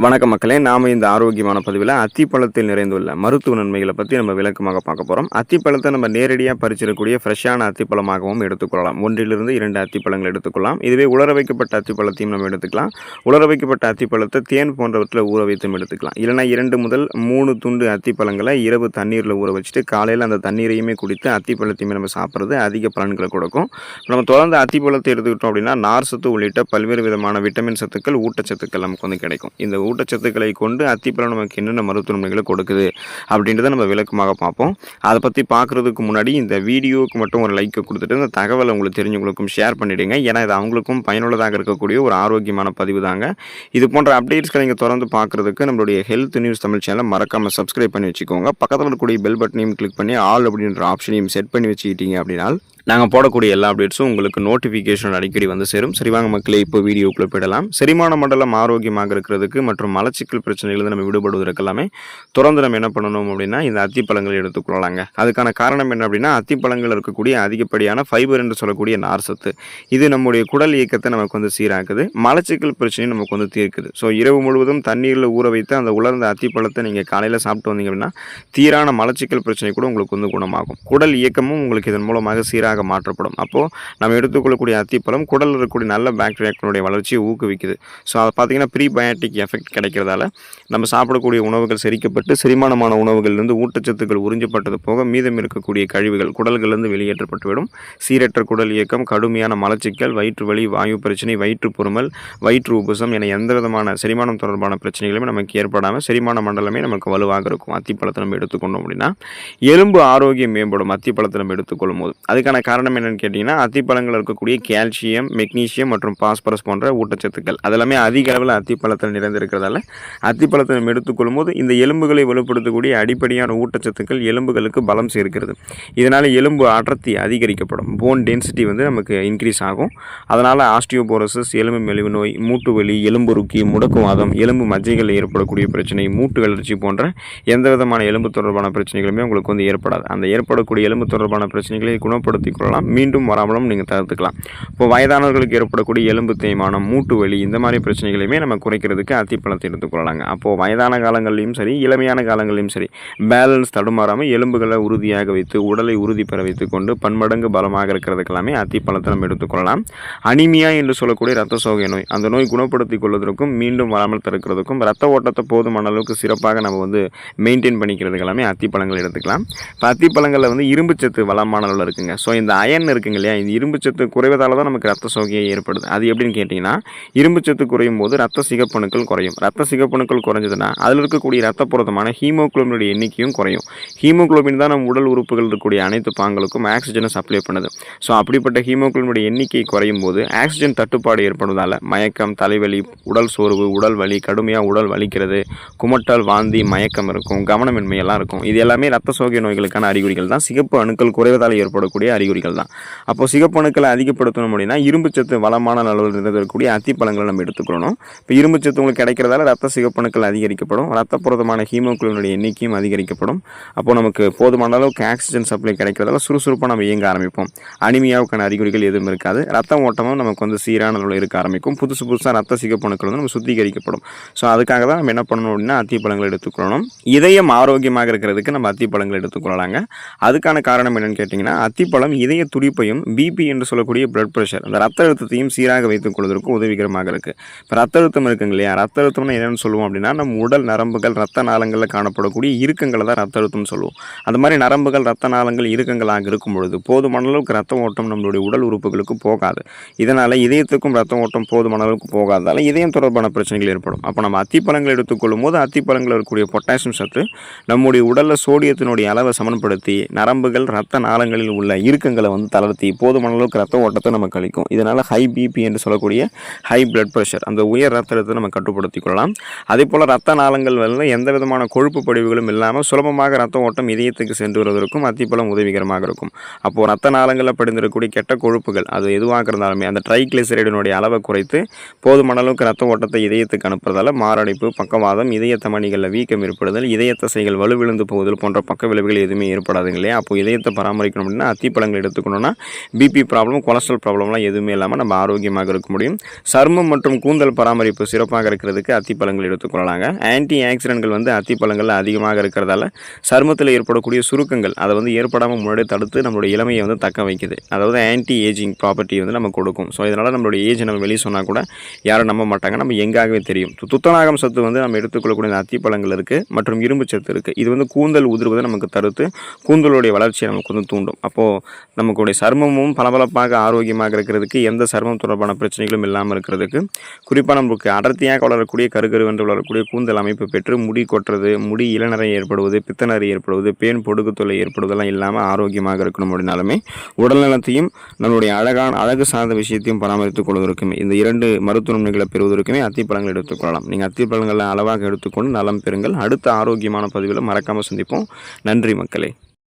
வணக்க மக்களே, நாம் இந்த ஆரோக்கியமான பதிவில் அத்திப்பழத்தில் நிறைந்துள்ள மருத்துவ நன்மைகளை பற்றி நம்ம விளக்கமாக பார்க்க போகிறோம். அத்திப்பழத்தை நம்ம நேரடியாக பறிச்சிடக்கூடிய ஃப்ரெஷ்ஷான அத்திப்பழமாகவும் எடுத்துக்கொள்ளலாம். 1-2 அத்திப்பழங்கள் எடுத்துக்கொள்ளலாம். இதுவே உலர வைக்கப்பட்ட அத்திப்பழத்தையும் நம்ம எடுத்துக்கலாம். உலர வைக்கப்பட்ட அத்திப்பழத்தை தேன் போன்றவற்றில் ஊற வைத்தும் எடுத்துக்கலாம். இல்லைனா 2 முதல் 3 துண்டு அத்திப்பழங்களை இரவு தண்ணீரில் ஊற வச்சுட்டு காலையில் அந்த தண்ணீரையுமே குடித்து அத்திப்பழத்தையுமே நம்ம சாப்பிட்றது அதிக பலன்களை கொடுக்கும். நம்ம தொடர்ந்து அத்திப்பழத்தை எடுத்துக்கிட்டோம் அப்படின்னா நார் சத்து உள்ளிட்ட பல்வேறு விதமான விட்டமின் சத்துக்கள், ஊட்டச்சத்துக்கள் நமக்கு வந்து கிடைக்கும். இந்த ஊட்டச்சத்துக்களை கொண்டு அத்திப்பழம் நமக்கு என்னென்ன மருத்துவ நன்மைகளை கொடுக்குது அப்படின்றத நம்ம விளக்கமாக பார்ப்போம். அதை பற்றி பார்க்குறதுக்கு முன்னாடி இந்த வீடியோவுக்கு மட்டும் ஒரு லைக்கை கொடுத்துட்டு இந்த தகவலை உங்களுக்கு தெரிஞ்சவங்களுக்கும் ஷேர் பண்ணிவிடுங்க. ஏன்னா இது அவங்களுக்கும் பயனுள்ளதாக இருக்கக்கூடிய ஒரு ஆரோக்கியமான பதிவு தாங்க. இது போன்ற அப்டேட்ஸ்களை நீங்கள் தொடர்ந்து பார்க்குறதுக்கு நம்மளுடைய ஹெல்த் நியூஸ் தமிழ் சேனலை மறக்காமல் சப்ஸ்கிரைப் பண்ணி வச்சுக்கோங்க. பக்கத்தில் இருக்கக்கூடிய பெல் பட்டனையும் கிளிக் பண்ணி ஆல் அப்படின்ற ஆப்ஷனையும் செட் பண்ணி வச்சுக்கிட்டீங்க அப்படின்னா நாங்கள் போடக்கூடிய எல்லா அப்டேட்ஸும் உங்களுக்கு நோட்டிஃபிகேஷன் அடிக்கடி வந்து சேரும். சரிவாங்க மக்களே, இப்போ வீடியோக்குள்ளே போயிடலாம். செரிமான மண்டலம் ஆரோக்கியமாக இருக்கிறதுக்கு மற்றும் மலச்சிக்கல் பிரச்சனைகள் நம்ம விடுபடுவதற்கு எல்லாமே தொடர்ந்து நம்ம என்ன பண்ணணும் அப்படின்னா இந்த அத்திப்பழங்களை எடுத்துக்கொள்ளலாங்க. அதுக்கான காரணம் என்ன அப்படின்னா அத்திப்பழங்கள் இருக்கக்கூடிய அதிகப்படியான ஃபைபர் என்று சொல்லக்கூடிய நார் சத்து. இது நம்முடைய குடல் இயக்கத்தை நமக்கு வந்து சீராக்குது. மலச்சிக்கல் பிரச்சனையும் நமக்கு வந்து தீர்க்குது. ஸோ இரவு முழுவதும் தண்ணீரில் ஊற வைத்து அந்த உலர்ந்த அத்திப்பழத்தை நீங்கள் காலையில் சாப்பிட்டு வந்தீங்க அப்படின்னா தீரான மலச்சிக்கல் பிரச்சனை கூட உங்களுக்கு வந்து குணமாகும். குடல் இயக்கமும் உங்களுக்கு இதன் மூலமாக சீராக மாற்றப்படும். அப்போது நம்ம எடுத்துக்கொள்ளக்கூடிய அத்திப்பழம் குடலில் இருக்கக்கூடிய நல்ல பாக்டீரியாக்களுடைய வளர்ச்சியை ஊக்குவிக்குது. ஸோ அதை பார்த்தீங்கன்னா ப்ரீபயோட்டிக் எஃபெக்ட் கிடைக்கிறதால நம்ம சாப்பிடக்கூடிய உணவுகள் செரிக்கப்பட்டு செரிமானமான உணவுகளிலிருந்து ஊட்டச்சத்துக்கள் உறிஞ்சப்பட்டது போக மீதம் இருக்கக்கூடிய கழிவுகள் குடல்களிலிருந்து வெளியேற்றப்பட்டுவிடும். சீரற்ற குடல் இயக்கம், கடுமையான மலச்சிக்கல், வயிற்று வலி, வாயு பிரச்சனை, வயிற்று பொறுமல், வயிற்று உபசம் என எந்த விதமான செரிமானம் தொடர்பான பிரச்சனைகளுமே நமக்கு ஏற்படாமல் செரிமான மண்டலமே நமக்கு வலுவாக இருக்கும். அத்திப்பழத்தை நம்ம எடுத்துக்கொண்டோம் அப்படின்னா எலும்பு ஆரோக்கியம் மேம்படும். அத்திப்பழத்தை நம்ம எடுத்துக்கொள்ளும் போது அதுக்கான காரணம் என்னன்னு கேட்டிங்கன்னா அத்திப்பழங்கள் இருக்கக்கூடிய கால்சியம், மெக்னீசியம் மற்றும் பாஸ்பரஸ் போன்ற ஊட்டச்சத்துக்கள் அதெல்லாமே அதிக அளவில் அத்திப்பழத்தில் நிறைந்திருக்கிறதால அத்திப்பழத்தை நம்ம எடுத்துக்கொள்ளும் போது இந்த எலும்புகளை வலுப்படுத்தக்கூடிய அடிப்படையான ஊட்டச்சத்துக்கள் எலும்புகளுக்கு பலம் சேர்க்கிறது. இதனால் எலும்பு அடர்த்தி அதிகரிக்கப்படும். போன் டென்சிட்டி வந்து நமக்கு இன்க்ரீஸ் ஆகும். அதனால் ஆஸ்டியோபோரோசிஸ், எலும்பு மெலிவு நோய், மூட்டு வலி, எலும்புருக்கி, முடக்குவாதம், எலும்பு மஜ்ஜைகளில் ஏற்படக்கூடிய பிரச்சனை, மூட்டு வளர்ச்சி போன்ற எந்த விதமான எலும்பு தொடர்பான பிரச்சனைகளுமே உங்களுக்கு வந்து ஏற்படாது. அந்த ஏற்படக்கூடிய எலும்பு தொடர்பான பிரச்சனைகளை குணப்படுத்தி கொள்ளலாம். மீண்டும் வராமலும் நீங்கள் தவிர்த்துக்கலாம். இப்போ வயதானவர்களுக்கு ஏற்படக்கூடிய எலும்பு தேய்மானம், மூட்டு வலி இந்த மாதிரி பிரச்சனைகளையுமே நம்ம குறைக்கிறதுக்கு அத்திப்பழத்தை எடுத்துக்கொள்ளலாங்க. அப்போது வயதான காலங்களிலும் சரி இளமையான காலங்களிலும் சரி பேலன்ஸ் தடுமாறாமல் எலும்புகளை உறுதியாக வைத்து உடலை உறுதி பெற வைத்து கொண்டு பன்மடங்கு பலமாக இருக்கிறதுக்கு எல்லாமே அத்திப்பழத்தை நம்ம எடுத்துக்கொள்ளலாம். அனிமியா என்று சொல்லக்கூடிய இரத்த சோகை நோய், அந்த நோய் குணப்படுத்திக் கொள்வதற்கும் மீண்டும் வராமல் தடுக்கிறதுக்கும் இரத்த ஓட்டத்தை போதுமான அளவுக்கு சிறப்பாக நம்ம வந்து மெயின்டைன் பண்ணிக்கிறதுக்கு எல்லாமே அத்திப்பழங்கள் எடுத்துக்கலாம். இப்போ அத்திப்பழங்களில் வந்து இரும்பு சத்து வளமான அளவில் இருக்குங்க. ஸோ இந்த அயன் இருக்குங்க இல்லையா, இந்த இரும்பு சத்து குறைவதால் தான் நமக்கு ரத்த சோகையை ஏற்படுது. அது எப்படின்னு கேட்டிங்கன்னா இரும்பு சத்து குறையும் போது ரத்த சிகப்பணுக்கள் குறையும். ரத்த சிகப்பணுக்கள் குறைஞ்சதுன்னா அதில் இருக்கக்கூடிய ரத்த புரதமான ஹீமோகுளோபினுடைய எண்ணிக்கையும் குறையும். ஹீமோகுளோபின் தான் நம்ம உடல் உறுப்புகள் இருக்கக்கூடிய அனைத்து பாங்களுக்கும் ஆக்சிஜனை சப்ளை பண்ணுது. ஸோ அப்படிப்பட்ட ஹீமோகுளோபினுடைய எண்ணிக்கை குறையும் போது ஆக்சிஜன் தட்டுப்பாடு ஏற்படுவதால் மயக்கம், தலைவலி, உடல் சோர்வு, உடல் வலி, கடுமையாக உடல் வலிக்கிறது, குமட்டல், வாந்தி, மயக்கம் இருக்கும், கவனமின்மை எல்லாம் இருக்கும். இது எல்லாமே ரத்த சோகை நோய்களுக்கான அறிகுறிகள் தான். சிகப்பு அணுக்கள் குறைவதால் ஏற்படக்கூடிய அறிகுறிகள் தான். அப்போ சிகப்பு அணுக்களை அதிகப்படுத்தணும் அப்படின்னா இரும்பு சத்து வளமான அளவில் இருக்கக்கூடிய அத்திப்பழங்களை நம்ம எடுத்துக்கணும். இப்போ இரும்பு சத்து உங்களுக்கு கிடைக்கிறதால ரத்த சிகப்பணுக்கள் அதிகரிக்கப்படும். ரத்த புரதமான ஹீமோகுளோபினுடைய எண்ணிக்கையும் அதிகரிக்கப்படும். அப்போ நமக்கு போதுமான அளவுக்கு ஆக்சிஜன் சப்ளை கிடைக்கிறதால சுறுசுறுப்பாக நம்ம இயங்க ஆரம்பிப்போம். அனிமியாவுக்கான அறிகுறிகள் எதுவும் இருக்காது. ரத்த ஓட்டமும் நமக்கு வந்து சீரான அளவில் இருக்க ஆரம்பிக்கும். புதுசாக ரத்த சிகப்பணுக்கள் வந்து நம்ம சுத்திகரிக்கப்படும். ஸோ அதுக்காக தான் நம்ம என்ன பண்ணணும் அப்படின்னா அத்திப்பழங்களை எடுத்துக்கொள்ளணும். இதயம் ஆரோக்கியமாக இருக்கிறதுக்கு நம்ம அத்திப்பழங்களை எடுத்துக்கொள்ளலாங்க. அதுக்கான காரணம் என்னன்னு கேட்டிங்கன்னா அத்திப்பழம் இதய துடிப்பையும் பிபி என்று சொல்லக்கூடிய பிளட் ப்ரெஷர் அந்த ரத்த அழுத்தத்தையும் சீராக வைத்துக் கொள்வதற்கு உதவிகரமாக இருக்குது. இப்போ ரத்த அழுத்தம் இருக்குங்க இல்லையா, ரத்த அழுத்தம்னு என்னென்னு சொல்லுவோம் அப்படின்னா நம்ம உடல் நரம்புகள் ரத்த நாளங்களில் காணப்படக்கூடிய இறுக்கங்களை தான் ரத்த அழுத்தம்னு சொல்லுவோம். அந்த மாதிரி நரம்புகள் ரத்த நாளங்கள் இறுக்கங்களாக இருக்கும் பொழுது போதுமான அளவுக்கு ரத்த ஓட்டம் நம்மளுடைய உடல் உறுப்புகளுக்கு போகாது. இதனால் இதயத்துக்கும் ரத்த ஓட்டம் போதுமான அளவுக்கு போகாததால் இதயம் தொடர்பான பிரச்சனைகள் ஏற்படும். அப்போ நம்ம அத்திப்பழங்கள் எடுத்துக்கொள்ளும் போது அத்திப்பழங்கள் இருக்கக்கூடிய பொட்டாசியம் சத்து நம்முடைய உடலில் சோடியத்தினுடைய அளவை சமன்படுத்தி நரம்புகள் ரத்த நாளங்களில் உள்ள இறுக்கங்களை வந்து தளர்த்தி போதுமான அளவுக்கு ரத்த ஓட்டத்தை நம்ம கழிக்கும். இதனால் ஹை பிபி என்று சொல்லக்கூடிய ஹை பிளட் ப்ரெஷர் அந்த உயர் ரத்த அழுத்தத்தை நம்ம கட்டுப்படுத்திக் கொள்ளலாம். அதே போல் ரத்த நாளங்கள் வந்து எந்த விதமான கொழுப்பு படிவுகளும் இல்லாமல் சுலபமாக ரத்த ஓட்டம் இதயத்துக்கு சென்று வருவதற்கும் அத்திப்பழம் உதவிகரமாக இருக்கும். அப்போது ரத்த நாளங்களில் படிந்திருக்கக்கூடிய கெட்ட கொழுப்புகள் அது எதுவாக இருந்தாலுமே அந்த ட்ரைக்ளிசரைடினுடைய அளவை குறைத்து போதுமான அளவுக்கு ரத்த ஓட்டத்தை இதயத்துக்கு அனுப்புறதால மாரடைப்பு, பக்கவாதம், இதய தமனிகளில் வீக்கம் ஏற்படுதல், இதய தசைகள் வலுவிழந்து போகுதல் போன்ற பக்க விளைவுகள் எதுவுமே ஏற்படாதுங்க இல்லையா. அப்போ இதயத்தை பராமரிக்கணும் அப்படின்னா அத்திப்பழங்கள் எடுத்துக்கணும்னா பிபி ப்ராப்ளம், கொலஸ்ட்ரால் ப்ராப்ளம்லாம் எதுவுமே இல்லாமல் நம்ம ஆரோக்கியமாக இருக்க முடியும். சருமம் மற்றும் கூந்தல் பராமரிப்பு சிறப்பாக இருக்கிறதுக்கு இருக்கிறதுக்கு அத்திப்பழங்கள் எடுத்துக்கொள்ளலாங்க. ஆன்டி ஆக்சிடென்ட்கள் வந்து அத்திப்பழங்களில் அதிகமாக இருக்கிறதால சருமத்தில் ஏற்படக்கூடிய சுருக்கங்கள் அதை வந்து ஏற்படாமல் முன்னாடியே தடுத்து நம்மளுடைய இளமையை வந்து தக்க வைக்குது. அதாவது ஆன்டி ஏஜிங் ப்ராப்பர்ட்டி வந்து நம்ம கொடுக்கும். ஸோ இதனால் நம்மளுடைய ஏஜ் நம்ம வெளியே சொன்னால் கூட யாரும் நம்ப மாட்டாங்க. நம்ம எங்காகவே தெரியும். துத்தநாகம் சத்து வந்து நம்ம எடுத்துக்கொள்ளக்கூடிய இந்த அத்திப்பழங்கள் இருக்குது மற்றும் இரும்பு சத்து இருக்குது. இது வந்து கூந்தல் உதிர்வதை நமக்கு தடுத்து கூந்தலுடைய வளர்ச்சியை நமக்கு வந்து தூண்டும். அப்போது நமக்குடைய சருமமும் பளபளப்பாக ஆரோக்கியமாக இருக்கிறதுக்கு, எந்த சருமம் தொடர்பான பிரச்சனைகளும் இல்லாமல் இருக்கிறதுக்கு, குறிப்பாக நமக்கு அடர்த்தியாக வளரக்கூடிய கருகருவென்று வளரக்கூடிய கூந்தல் அமைப்பு பெற்று முடி கொட்டுறது, முடி இளநரை ஏற்படுவது, பித்தநரை ஏற்படுவது, பேன் பொடுகு தொல்லை ஏற்படுவதெல்லாம் இல்லாமல் ஆரோக்கியமாக இருக்கணும் அப்படின்னாலுமே உடல் நலத்தையும் நம்மளுடைய அழகு சார்ந்த விஷயத்தையும் பராமரித்துக் கொள்வதற்குமே இந்த 2 மருத்துவ நன்மைகளை பெறுவதற்குமே அத்திப்பழங்கள் எடுத்துக்கொள்ளலாம். நீங்கள் அத்திப்பழங்களை அளவாக எடுத்துக்கொண்டு நலம் பெறுங்கள். அடுத்த ஆரோக்கியமான பதிவில் மறக்காமல் சந்திப்போம். நன்றி மக்களே.